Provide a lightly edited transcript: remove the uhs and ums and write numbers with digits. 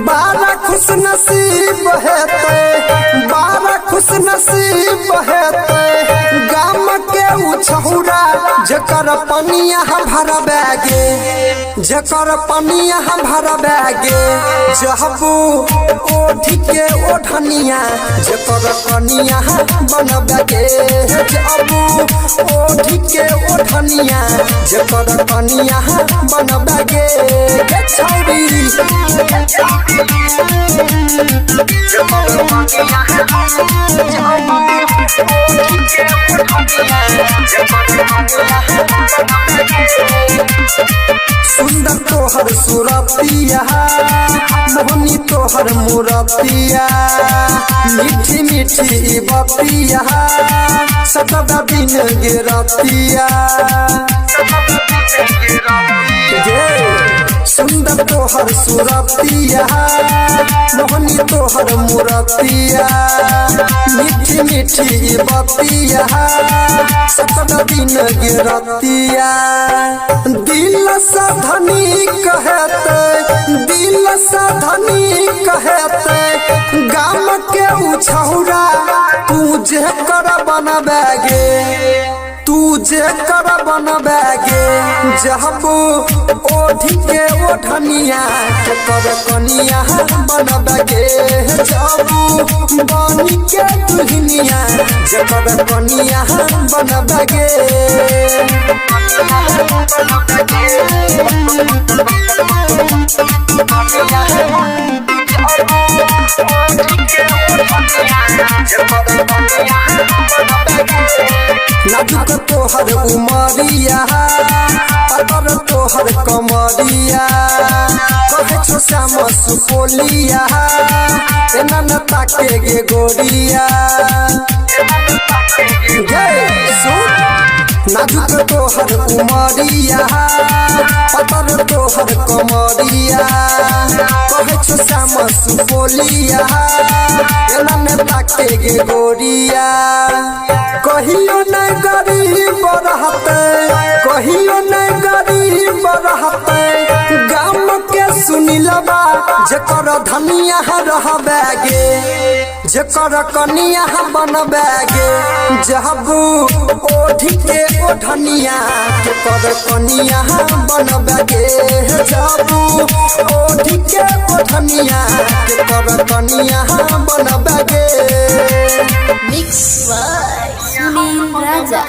बारा खुश नसीब है बारा खुश नसीब है गाम के उछौरा जकर पनिया भर बैगे जकर पनिया भर बैगे जहबू ओठ के ओढ़निया जकर कनिया बन बैगे जहबू ओठ के ओढ़निया जकर कनिया बन बैगे छौरी सुंदर तोहर सूरतिया मोहनी तोहर मूरतिया मीठी मीठी बतिया सतदा दिन गिरतिया सुंदर तोहर सूरतिया मोहनी तोहर मूरतिया मीठी मीठी बतिया सतदा दिन गिरतिया दिल साधनी कहते दिल साधनी कहते गाम के उछौरा तू जे कर बनबेगे तू जे कर बनबेगे जहबू ओढ़ के ओढ़निया कर कनिया बनबेगे जहबू बनी के दुल्हनिया जकर कनिया बनबेगे नाजुक तोहर उमरिया अगर तोहर कमरिया कहे छो श्याम सुपोलिया एना न ताके गे गोरिया नाजुक तोहर उमरिया अगर तोहर कमरिया कहे छो श्याम सुपोलिया एना न ताके गे गोरिया कहियो नहीं गरीब रहते कहियो नहीं गरीब रहते गाम के सुनिलबा जकर धनिया रहबेगे जकर कनिया बनबेगे जहबू ओढ़ के ओढ़निया जकर कनिया बनबेगे जहबू ओढ़ के ओढ़निया जकर कनिया बनबेगे Mix by Sunil Raja.